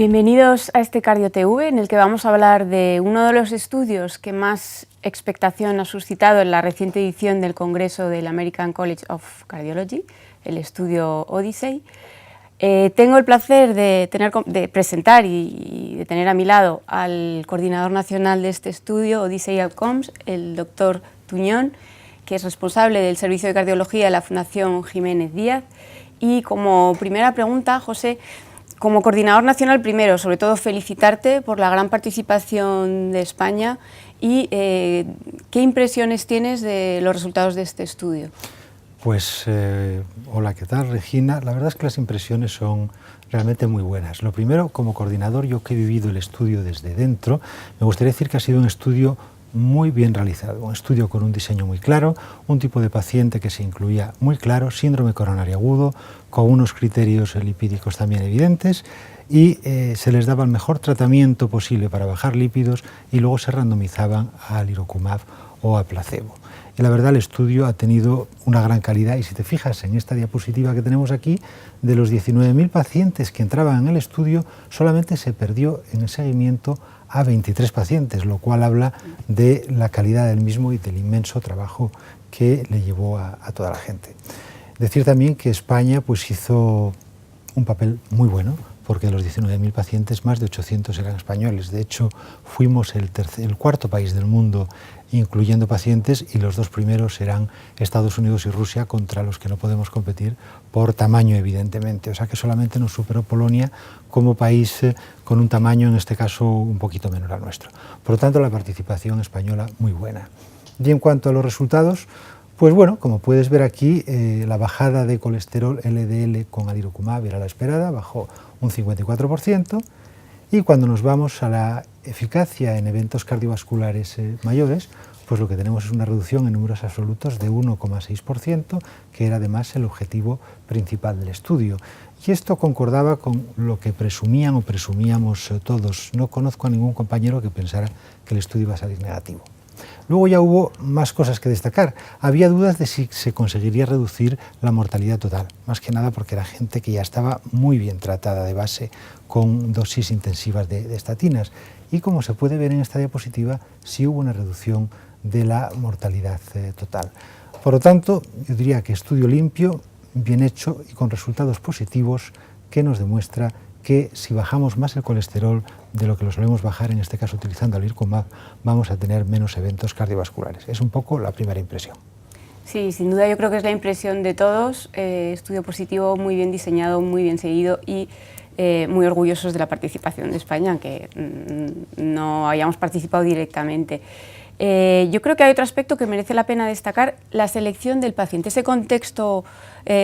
Bienvenidos a este CardioTV, en el que vamos a hablar de uno de los estudios que más expectación ha suscitado en la reciente edición del Congreso del American College of Cardiology, el estudio Odyssey. Tengo el placer de presentar y de tener a mi lado al coordinador nacional de este estudio, Odyssey Outcomes, el doctor Tuñón, que es responsable del Servicio de Cardiología de la Fundación Jiménez Díaz. Y como primera pregunta, José, como coordinador nacional, primero, sobre todo, felicitarte por la gran participación de España y ¿qué impresiones tienes de los resultados de este estudio? Pues, hola, ¿qué tal, Regina? La verdad es que las impresiones son realmente muy buenas. Lo primero, como coordinador, yo que he vivido el estudio desde dentro, me gustaría decir que ha sido un estudio muy bien realizado, un estudio con un diseño muy claro, un tipo de paciente que se incluía muy claro, síndrome coronario agudo, con unos criterios lipídicos también evidentes, y se les daba el mejor tratamiento posible para bajar lípidos y luego se randomizaban a lirokumab o a placebo. Y la verdad, el estudio ha tenido una gran calidad, y si te fijas en esta diapositiva que tenemos aquí, de los 19.000 pacientes que entraban en el estudio, solamente se perdió en el seguimiento a 23 pacientes, lo cual habla de la calidad del mismo y del inmenso trabajo que le llevó a toda la gente. Decir también que España pues hizo un papel muy bueno, porque de los 19.000 pacientes, más de 800 eran españoles. De hecho, fuimos el cuarto país del mundo incluyendo pacientes, y los dos primeros eran Estados Unidos y Rusia, contra los que no podemos competir por tamaño, evidentemente. O sea que solamente nos superó Polonia como país con un tamaño, en este caso, un poquito menor al nuestro. Por lo tanto, la participación española muy buena. Y en cuanto a los resultados, pues bueno, como puedes ver aquí, la bajada de colesterol LDL con alirokumab era la esperada, bajó un 54%, y cuando nos vamos a la eficacia en eventos cardiovasculares mayores, pues lo que tenemos es una reducción en números absolutos de 1,6%, que era además el objetivo principal del estudio. Y esto concordaba con lo que presumían o presumíamos todos. No conozco a ningún compañero que pensara que el estudio iba a salir negativo. Luego ya hubo más cosas que destacar. Había dudas de si se conseguiría reducir la mortalidad total, más que nada porque era gente que ya estaba muy bien tratada de base con dosis intensivas de estatinas. Y como se puede ver en esta diapositiva, sí hubo una reducción de la mortalidad total. Por lo tanto, yo diría que estudio limpio, bien hecho y con resultados positivos, que nos demuestra que si bajamos más el colesterol de lo que lo solemos bajar, en este caso utilizando alirokumab, vamos a tener menos eventos cardiovasculares. Es un poco la primera impresión. Sí, sin duda yo creo que es la impresión de todos. Estudio positivo, muy bien diseñado, muy bien seguido y muy orgullosos de la participación de España, aunque no hayamos participado directamente. Yo creo que hay otro aspecto que merece la pena destacar: la selección del paciente, ese contexto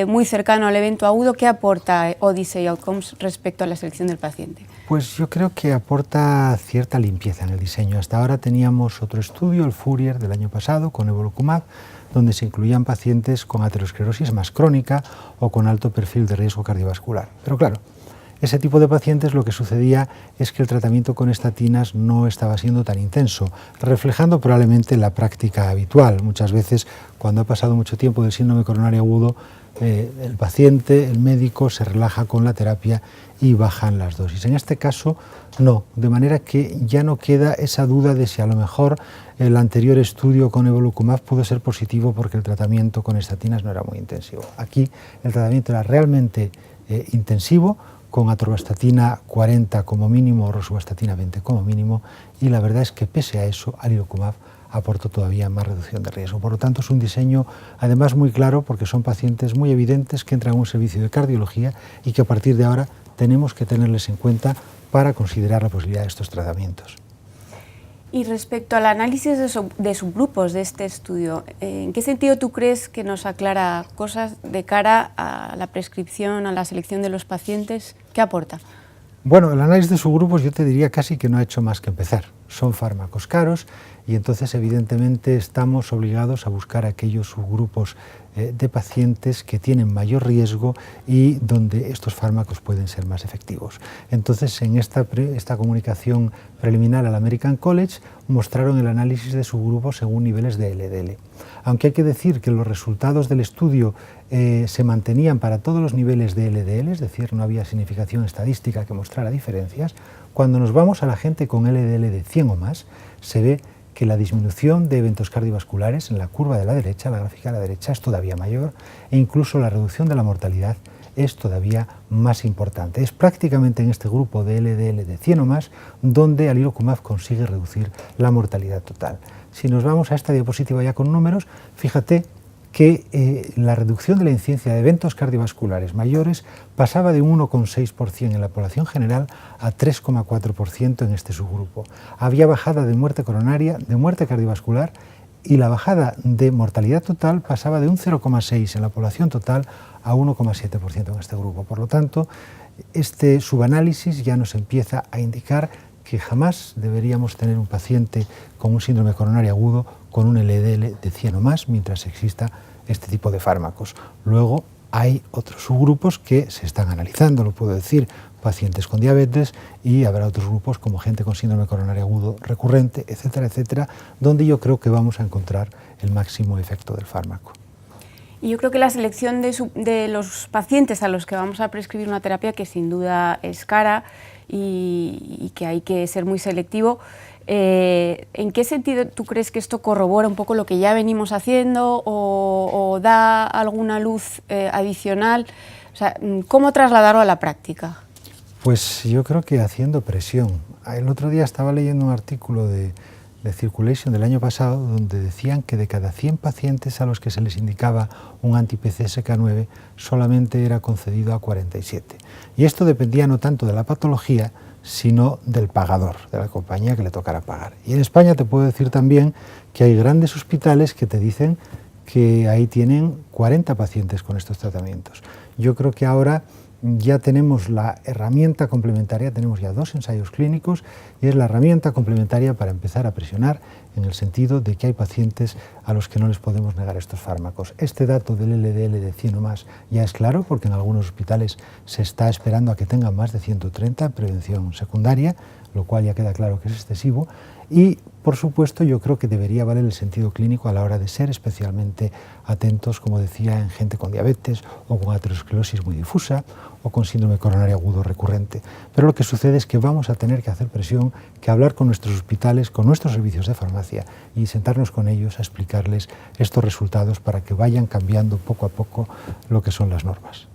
muy cercano al evento agudo. ¿Qué aporta Odyssey Outcomes respecto a la selección del paciente? Pues yo creo que aporta cierta limpieza en el diseño. Hasta ahora teníamos otro estudio, el Fourier del año pasado, con evolocumab, donde se incluían pacientes con aterosclerosis más crónica o con alto perfil de riesgo cardiovascular. Pero claro, ese tipo de pacientes, lo que sucedía es que el tratamiento con estatinas no estaba siendo tan intenso, reflejando probablemente la práctica habitual. Muchas veces, cuando ha pasado mucho tiempo del síndrome coronario agudo, el paciente, el médico, se relaja con la terapia y bajan las dosis. En este caso, no, de manera que ya no queda esa duda de si a lo mejor el anterior estudio con evolocumab pudo ser positivo porque el tratamiento con estatinas no era muy intensivo. Aquí el tratamiento era realmente intensivo, con atorvastatina 40 como mínimo o rosuvastatina 20 como mínimo, y la verdad es que pese a eso, alirokumab aportó todavía más reducción de riesgo. Por lo tanto, es un diseño además muy claro, porque son pacientes muy evidentes que entran a un servicio de cardiología y que a partir de ahora tenemos que tenerles en cuenta para considerar la posibilidad de estos tratamientos. Y respecto al análisis de subgrupos de este estudio, ¿en qué sentido tú crees que nos aclara cosas de cara a la prescripción, a la selección de los pacientes? ¿Qué aporta? Bueno, el análisis de subgrupos yo te diría casi que no ha hecho más que empezar. son fármacos caros y entonces evidentemente estamos obligados a buscar aquellos subgrupos de pacientes que tienen mayor riesgo y donde estos fármacos pueden ser más efectivos. Entonces, en esta comunicación preliminar al American College mostraron el análisis de subgrupos según niveles de LDL. Aunque hay que decir que los resultados del estudio se mantenían para todos los niveles de LDL, es decir, no había significación estadística que mostrara diferencias, cuando nos vamos a la gente con LDL de 100 o más, se ve que la disminución de eventos cardiovasculares en la curva de la derecha, la gráfica de la derecha, es todavía mayor e incluso la reducción de la mortalidad es todavía más importante. Es prácticamente en este grupo de LDL de 100 o más donde alirocumab consigue reducir la mortalidad total. Si nos vamos a esta diapositiva ya con números, fíjate que la reducción de la incidencia de eventos cardiovasculares mayores pasaba de un 1,6% en la población general a 3,4% en este subgrupo. Había bajada de muerte coronaria, de muerte cardiovascular, y la bajada de mortalidad total pasaba de un 0,6% en la población total a 1,7% en este grupo. Por lo tanto, este subanálisis ya nos empieza a indicar que jamás deberíamos tener un paciente con un síndrome coronario agudo con un LDL de 100 o más mientras exista este tipo de fármacos. Luego hay otros subgrupos que se están analizando, lo puedo decir, pacientes con diabetes, y habrá otros grupos como gente con síndrome coronario agudo recurrente, etcétera, etcétera, donde yo creo que vamos a encontrar el máximo efecto del fármaco. Y yo creo que la selección de los pacientes a los que vamos a prescribir una terapia que sin duda es cara y que hay que ser muy selectivo, ¿en qué sentido tú crees que esto corrobora un poco lo que ya venimos haciendo o da alguna luz adicional? O sea, ¿cómo trasladarlo a la práctica? Pues yo creo que haciendo presión. El otro día estaba leyendo un artículo de Circulation del año pasado, donde decían que de cada 100 pacientes a los que se les indicaba un anti-PCSK9, solamente era concedido a 47. Y esto dependía no tanto de la patología, sino del pagador, de la compañía que le tocara pagar. Y en España te puedo decir también que hay grandes hospitales que te dicen que ahí tienen 40 pacientes con estos tratamientos. Yo creo que ahora ya tenemos la herramienta complementaria, tenemos ya 2 ensayos clínicos y es la herramienta complementaria para empezar a presionar en el sentido de que hay pacientes a los que no les podemos negar estos fármacos. Este dato del LDL de 100 o más ya es claro porque en algunos hospitales se está esperando a que tengan más de 130 en prevención secundaria, lo cual ya queda claro que es excesivo. Y, por supuesto, yo creo que debería valer el sentido clínico a la hora de ser especialmente atentos, como decía, en gente con diabetes o con aterosclerosis muy difusa o con síndrome coronario agudo recurrente. Pero lo que sucede es que vamos a tener que hacer presión, que hablar con nuestros hospitales, con nuestros servicios de farmacia y sentarnos con ellos a explicarles estos resultados para que vayan cambiando poco a poco lo que son las normas.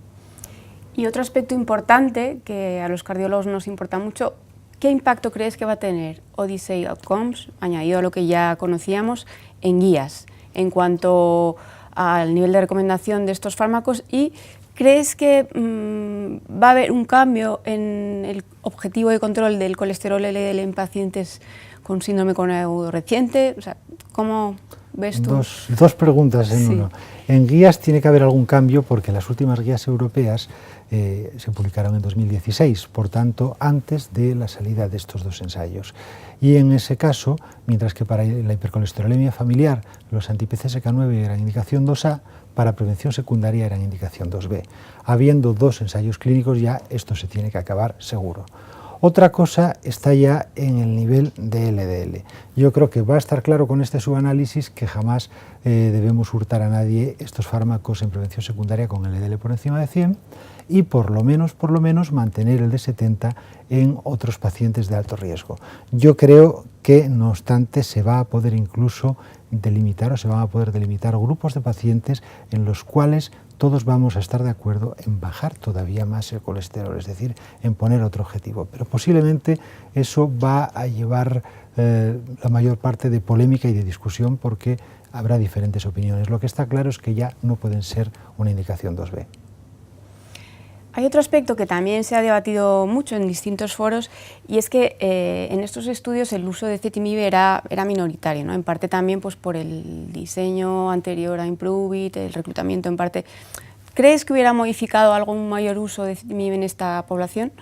Y otro aspecto importante que a los cardiólogos nos importa mucho, ¿qué impacto crees que va a tener Odyssey Outcomes, añadido a lo que ya conocíamos, en guías en cuanto al nivel de recomendación de estos fármacos? ¿Y crees que va a haber un cambio en el objetivo de control del colesterol LDL en pacientes con síndrome coronario agudo reciente? O sea, ¿cómo ves tú? Dos preguntas en uno. En guías tiene que haber algún cambio porque las últimas guías europeas se publicaron en 2016, por tanto, antes de la salida de estos 2 ensayos. Y en ese caso, mientras que para la hipercolesterolemia familiar los anti-PCSK9 eran indicación 2A, para prevención secundaria eran indicación 2B. Habiendo 2 ensayos clínicos ya esto se tiene que acabar seguro. Otra cosa está ya en el nivel de LDL. Yo creo que va a estar claro con este subanálisis que jamás debemos hurtar a nadie estos fármacos en prevención secundaria con LDL por encima de 100 y por lo menos mantener el de 70 en otros pacientes de alto riesgo. Yo creo que, no obstante, se va a poder incluso delimitar o se van a poder delimitar grupos de pacientes en los cuales todos vamos a estar de acuerdo en bajar todavía más el colesterol, es decir, en poner otro objetivo. Pero posiblemente eso va a llevar la mayor parte de polémica y de discusión porque habrá diferentes opiniones. Lo que está claro es que ya no pueden ser una indicación 2B. Hay otro aspecto que también se ha debatido mucho en distintos foros y es que en estos estudios el uso de ezetimibe era minoritario, ¿no? En parte también pues, por el diseño anterior a IMPROVE-IT, el reclutamiento en parte. ¿Crees que hubiera modificado algún mayor uso de ezetimibe en esta población?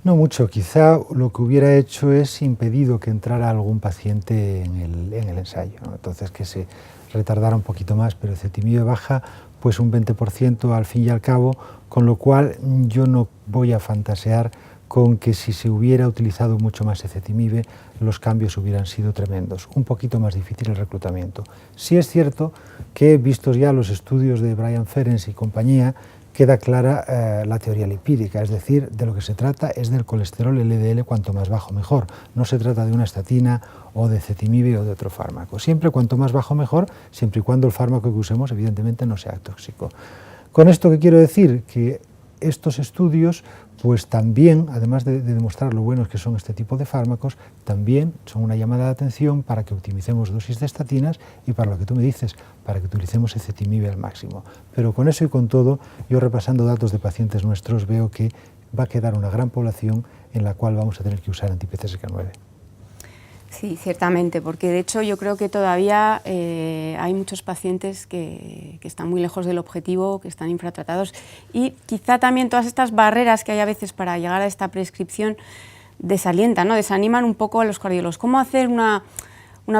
No mucho, quizá lo que hubiera hecho es impedido que entrara algún paciente en el ensayo, ¿no? Entonces que se retardara un poquito más, pero ezetimibe baja pues un 20% al fin y al cabo, con lo cual yo no voy a fantasear con que si se hubiera utilizado mucho más ezetimibe los cambios hubieran sido tremendos, un poquito más difícil el reclutamiento. Sí es cierto que, vistos ya los estudios de Brian Ferencz y compañía, queda clara la teoría lipídica, es decir, de lo que se trata es del colesterol LDL cuanto más bajo mejor, no se trata de una estatina o de ezetimibe o de otro fármaco, siempre cuanto más bajo mejor, siempre y cuando el fármaco que usemos evidentemente no sea tóxico. Con esto, ¿qué quiero decir? Que estos estudios pues también, además de demostrar lo buenos que son este tipo de fármacos, también son una llamada de atención para que optimicemos dosis de estatinas y para lo que tú me dices, para que utilicemos ezetimibe al máximo. Pero con eso y con todo, yo repasando datos de pacientes nuestros veo que va a quedar una gran población en la cual vamos a tener que usar anti-PCSK9. Sí, ciertamente, porque de hecho yo creo que todavía hay muchos pacientes que están muy lejos del objetivo, que están infratratados y quizá también todas estas barreras que hay a veces para llegar a esta prescripción desalientan, ¿no? Desaniman un poco a los cardiólogos. ¿Cómo hacer una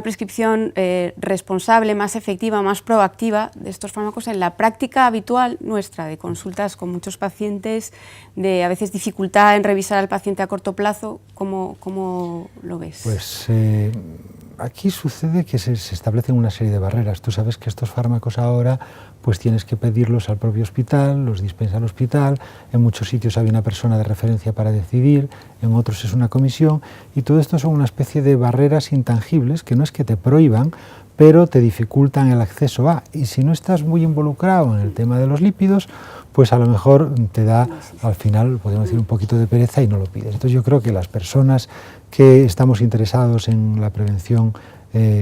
prescripción responsable, más efectiva, más proactiva de estos fármacos en la práctica habitual nuestra, de consultas con muchos pacientes, de a veces dificultad en revisar al paciente a corto plazo? ¿Cómo lo ves? Pues aquí sucede que se establecen una serie de barreras. Tú sabes que estos fármacos ahora pues tienes que pedirlos al propio hospital, los dispensa el hospital, en muchos sitios hay una persona de referencia para decidir, en otros es una comisión, y todo esto son una especie de barreras intangibles que no es que te prohíban, pero te dificultan el acceso a, y si no estás muy involucrado en el tema de los lípidos, pues a lo mejor te da, al final, podemos decir, un poquito de pereza y no lo pides. Entonces yo creo que las personas que estamos interesados en la prevención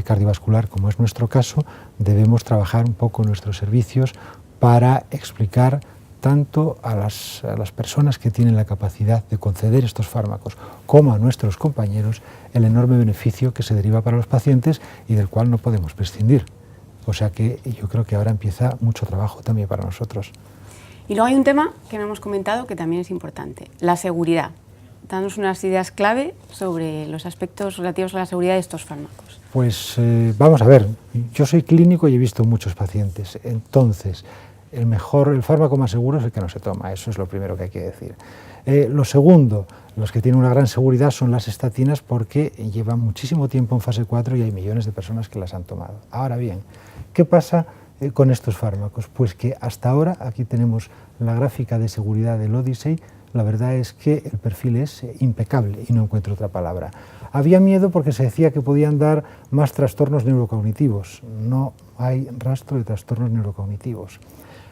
cardiovascular, como es nuestro caso, debemos trabajar un poco en nuestros servicios para explicar tanto a las personas que tienen la capacidad de conceder estos fármacos como a nuestros compañeros el enorme beneficio que se deriva para los pacientes y del cual no podemos prescindir. O sea que yo creo que ahora empieza mucho trabajo también para nosotros. Y luego hay un tema que no hemos comentado que también es importante, la seguridad. Danos unas ideas clave sobre los aspectos relativos a la seguridad de estos fármacos. Pues vamos a ver, yo soy clínico y he visto muchos pacientes, entonces el fármaco más seguro es el que no se toma, eso es lo primero que hay que decir. Lo segundo, los que tienen una gran seguridad son las estatinas porque llevan muchísimo tiempo en fase 4 y hay millones de personas que las han tomado. Ahora bien, ¿qué pasa con estos fármacos? Pues que hasta ahora, aquí tenemos la gráfica de seguridad del Odyssey, la verdad es que el perfil es impecable y no encuentro otra palabra. Había miedo porque se decía que podían dar más trastornos neurocognitivos. No hay rastro de trastornos neurocognitivos.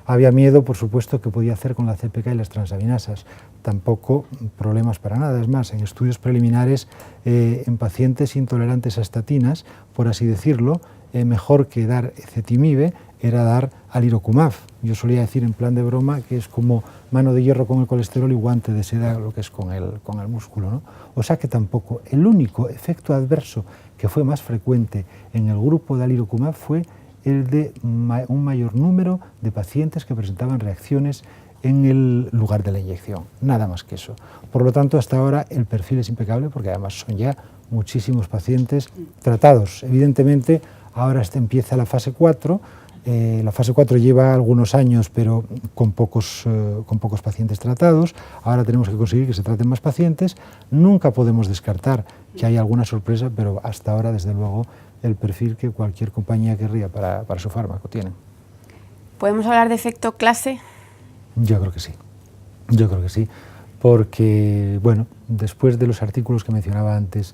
Había miedo, por supuesto, que podía hacer con la CPK y las transaminasas. Tampoco problemas para nada. Es más, en estudios preliminares, en pacientes intolerantes a estatinas, por así decirlo, mejor que dar ezetimibe era dar alirocumab. Yo solía decir en plan de broma que es como mano de hierro con el colesterol y guante de seda lo que es con el músculo, ¿no? O sea que tampoco. El único efecto adverso que fue más frecuente en el grupo de alirocumab fue el de un mayor número de pacientes que presentaban reacciones en el lugar de la inyección, nada más que eso. Por lo tanto, hasta ahora el perfil es impecable porque además son ya muchísimos pacientes tratados. Evidentemente, ahora empieza la fase 4, la fase 4 lleva algunos años, pero con pocos pacientes tratados. Ahora tenemos que conseguir que se traten más pacientes. Nunca podemos descartar que haya alguna sorpresa, pero hasta ahora, desde luego, el perfil que cualquier compañía querría para su fármaco tiene. ¿Podemos hablar de efecto clase? Yo creo que sí, porque, bueno, después de los artículos que mencionaba antes,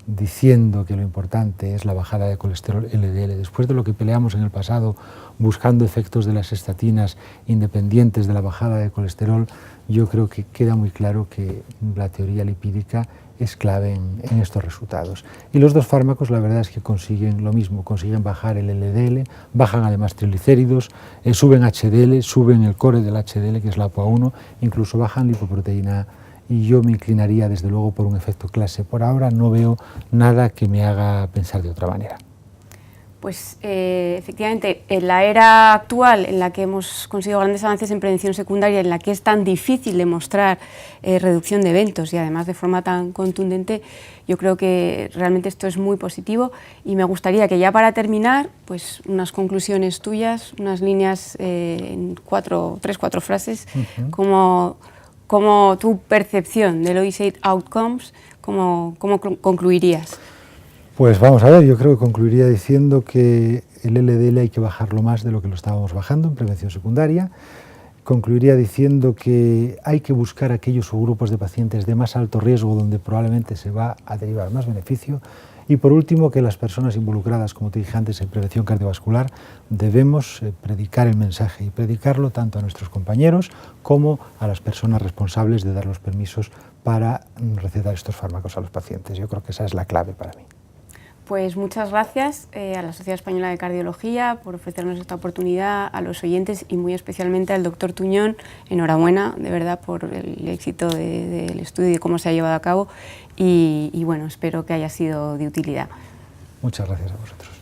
diciendo que lo importante es la bajada de colesterol LDL, después de lo que peleamos en el pasado buscando efectos de las estatinas independientes de la bajada de colesterol, yo creo que queda muy claro que la teoría lipídica es clave en estos resultados. Y los dos fármacos, la verdad es que consiguen lo mismo, consiguen bajar el LDL, bajan además triglicéridos, suben HDL, suben el core del HDL, que es la ApoA1, incluso bajan lipoproteína A, y yo me inclinaría desde luego por un efecto clase. Por ahora no veo nada que me haga pensar de otra manera. Pues efectivamente, en la era actual en la que hemos conseguido grandes avances en prevención secundaria, en la que es tan difícil demostrar reducción de eventos y además de forma tan contundente, yo creo que realmente esto es muy positivo y me gustaría que ya para terminar, pues unas conclusiones tuyas, unas líneas en 3, 4 frases, como tu percepción del OISAID Outcomes, ¿cómo concluirías? Pues vamos a ver, yo creo que concluiría diciendo que el LDL hay que bajarlo más de lo que lo estábamos bajando en prevención secundaria. Concluiría diciendo que hay que buscar aquellos subgrupos de pacientes de más alto riesgo donde probablemente se va a derivar más beneficio. Y por último, que las personas involucradas, como te dije antes, en prevención cardiovascular, debemos predicar el mensaje y predicarlo tanto a nuestros compañeros como a las personas responsables de dar los permisos para recetar estos fármacos a los pacientes. Yo creo que esa es la clave para mí. Pues muchas gracias a la Sociedad Española de Cardiología por ofrecernos esta oportunidad, a los oyentes y muy especialmente al doctor Tuñón. Enhorabuena, de verdad, por el éxito del estudio y cómo se ha llevado a cabo y bueno, espero que haya sido de utilidad. Muchas gracias a vosotros.